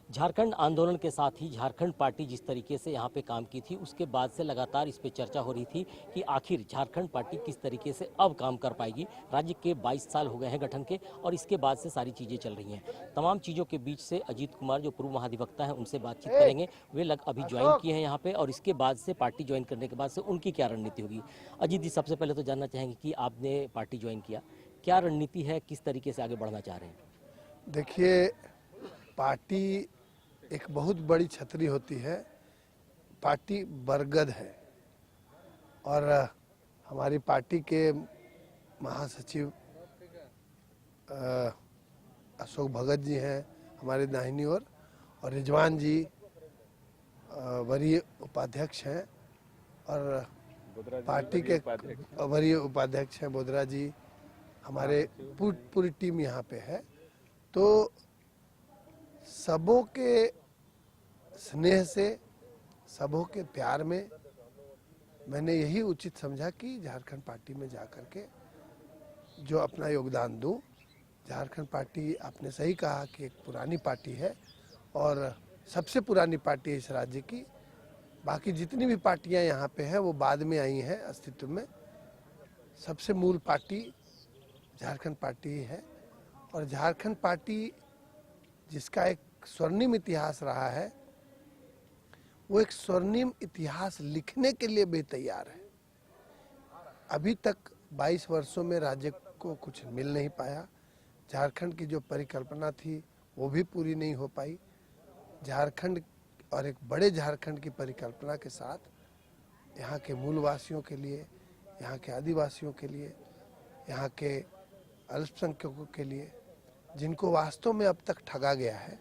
झारखंड आंदोलन के साथ ही झारखंड पार्टी जिस तरीके से यहाँ पे काम की थी, उसके बाद से लगातार इस पे चर्चा हो रही थी कि आखिर झारखंड पार्टी किस तरीके से अब काम कर पाएगी। राज्य के 22 साल हो गए हैं गठन के और इसके बाद से सारी चीज़ें चल रही हैं। तमाम चीज़ों के बीच से अजीत कुमार जो पूर्व महाधिवक्ता हैं उनसे बातचीत करेंगे। वे अभी ज्वाइन किए हैं यहाँ पे और इसके बाद से पार्टी ज्वाइन करने के बाद से उनकी क्या रणनीति होगी। अजीत जी, सबसे पहले तो जानना चाहेंगे कि आपने पार्टी ज्वाइन किया, क्या रणनीति है, किस तरीके से आगे बढ़ना चाह रहे हैं? देखिए, पार्टी एक बहुत बड़ी छतरी होती है। पार्टी बरगद है और हमारी पार्टी के महासचिव अशोक भगत जी हैं हमारे दाहिनी ओर, और रिजवान जी वरीय उपाध्यक्ष हैं, और पार्टी के वरीय उपाध्यक्ष हैं बोधरा जी। हमारे पूरी टीम यहाँ पे है। तो सबों के स्नेह से, सबों के प्यार में मैंने यही उचित समझा कि झारखंड पार्टी में जाकर के जो अपना योगदान दूं। झारखंड पार्टी, आपने सही कहा कि एक पुरानी पार्टी है और सबसे पुरानी पार्टी है इस राज्य की। बाकी जितनी भी पार्टियां यहाँ पे हैं वो बाद में आई हैं अस्तित्व में। सबसे मूल पार्टी झारखंड पार्टी ही है, और झारखंड पार्टी जिसका एक स्वर्णिम इतिहास रहा है, वो एक स्वर्णिम इतिहास लिखने के लिए भी तैयार है। अभी तक 22 वर्षों में राज्य को कुछ मिल नहीं पाया। झारखंड की जो परिकल्पना थी वो भी पूरी नहीं हो पाई। झारखंड और एक बड़े झारखंड की परिकल्पना के साथ यहाँ के मूलवासियों के लिए, यहाँ के आदिवासियों के लिए, यहाँ के अल्पसंख्यकों के लिए, जिनको वास्तव में अब तक ठगा गया है,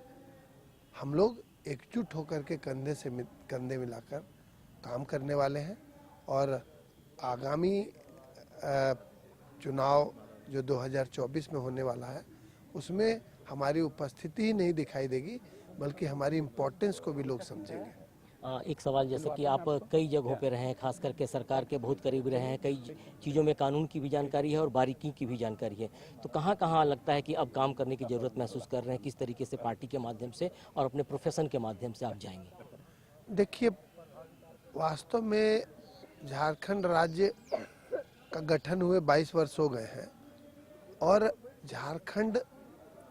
हम लोग एकजुट होकर के कंधे से कंधे मिलाकर काम करने वाले हैं। और आगामी चुनाव जो 2024 में होने वाला है, उसमें हमारी उपस्थिति ही नहीं दिखाई देगी, बल्कि हमारी इम्पोर्टेंस को भी लोग समझेंगे। एक सवाल, जैसे कि आप कई जगहों पे रहे हैं, खास करके सरकार के बहुत करीब रहे हैं, कई चीज़ों में कानून की भी जानकारी है और बारीकी की भी जानकारी है, तो कहाँ कहाँ लगता है कि अब काम करने की ज़रूरत महसूस कर रहे हैं? किस तरीके से पार्टी के माध्यम से और अपने प्रोफेशन के माध्यम से आप जाएंगे? देखिए, वास्तव में झारखंड राज्य का गठन हुए 22 वर्ष हो गए हैं और झारखंड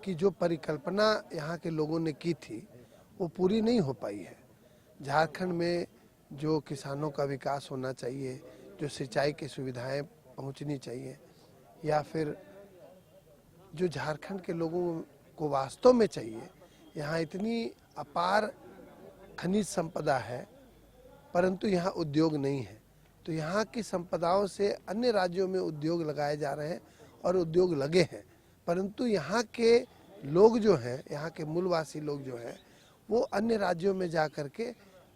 की जो परिकल्पना यहाँ के लोगों ने की थी वो पूरी नहीं हो पाई है। झारखंड में जो किसानों का विकास होना चाहिए, जो सिंचाई की सुविधाएं पहुंचनी चाहिए, या फिर जो झारखंड के लोगों को वास्तव में चाहिए, यहाँ इतनी अपार खनिज संपदा है परंतु यहाँ उद्योग नहीं है। तो यहाँ की संपदाओं से अन्य राज्यों में उद्योग लगाए जा रहे हैं और उद्योग लगे हैं, परंतु यहाँ के लोग जो हैं, यहाँ के मूलवासी लोग जो हैं, वो अन्य राज्यों में जा कर के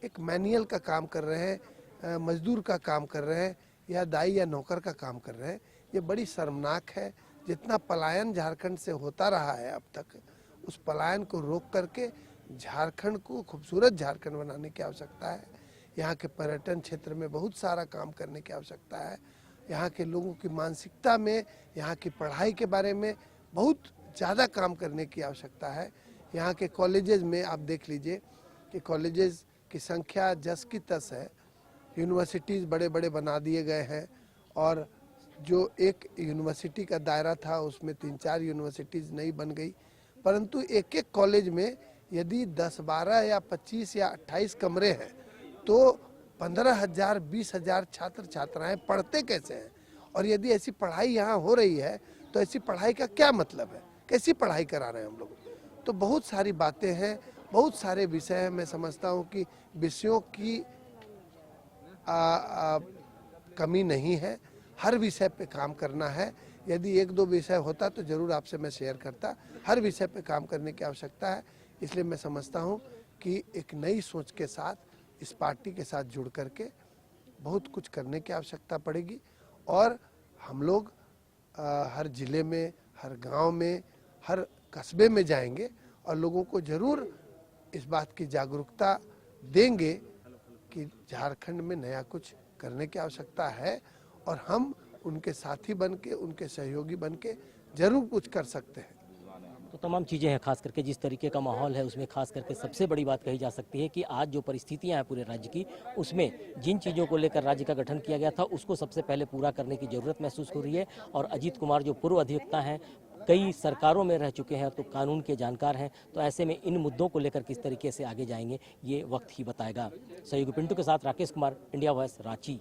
एक मैनुअल का काम कर रहे हैं, मजदूर का काम कर रहे हैं, या दाई या नौकर का काम कर रहे हैं। ये बड़ी शर्मनाक है। जितना पलायन झारखंड से होता रहा है अब तक, उस पलायन को रोक करके झारखंड को खूबसूरत झारखंड बनाने की आवश्यकता है। यहाँ के पर्यटन क्षेत्र में बहुत सारा काम करने की आवश्यकता है। यहाँ के लोगों की मानसिकता में, यहाँ की पढ़ाई के बारे में बहुत ज़्यादा काम करने की आवश्यकता है। यहाँ के कॉलेजेस में आप देख लीजिए कि कॉलेजेस की संख्या जस की तस है। यूनिवर्सिटीज़ बड़े बड़े बना दिए गए हैं, और जो एक यूनिवर्सिटी का दायरा था उसमें 3-4 यूनिवर्सिटीज़ नई बन गई, परंतु एक एक कॉलेज में यदि 10, 12 या 25 या 28 कमरे हैं तो 15,000, 20,000 छात्र छात्राएं पढ़ते कैसे हैं? और यदि ऐसी पढ़ाई यहाँ हो रही है तो ऐसी पढ़ाई का क्या मतलब है? कैसी पढ़ाई करा रहे हैं हम लोग? तो बहुत सारी बातें हैं, बहुत सारे विषय हैं। मैं समझता हूँ कि विषयों की कमी नहीं है, हर विषय पे काम करना है। यदि 1-2 विषय होता तो ज़रूर आपसे मैं शेयर करता। हर विषय पे काम करने की आवश्यकता है। इसलिए मैं समझता हूँ कि एक नई सोच के साथ, इस पार्टी के साथ जुड़ करके बहुत कुछ करने की आवश्यकता पड़ेगी। और हम लोग हर जिले में, हर गांव में, हर कस्बे में जाएंगे और लोगों को ज़रूर इस बात की जागरूकता देंगे कि झारखंड में नया कुछ करने की आवश्यकता है, और हम उनके साथी बन के, उनके सहयोगी बन के ज़रूर कुछ कर सकते हैं। तो तमाम चीज़ें हैं, खास करके जिस तरीके का माहौल है उसमें खास करके सबसे बड़ी बात कही जा सकती है कि आज जो परिस्थितियां हैं पूरे राज्य की, उसमें जिन चीज़ों को लेकर राज्य का गठन किया गया था उसको सबसे पहले पूरा करने की जरूरत महसूस हो रही है। और अजीत कुमार जो पूर्व अधिवक्ता हैं, कई सरकारों में रह चुके हैं तो कानून के जानकार हैं, तो ऐसे में इन मुद्दों को लेकर किस तरीके से आगे जाएंगे ये वक्त ही बताएगा। सहयोगी पिंटू के साथ राकेश कुमार, इंडिया वॉइस, रांची।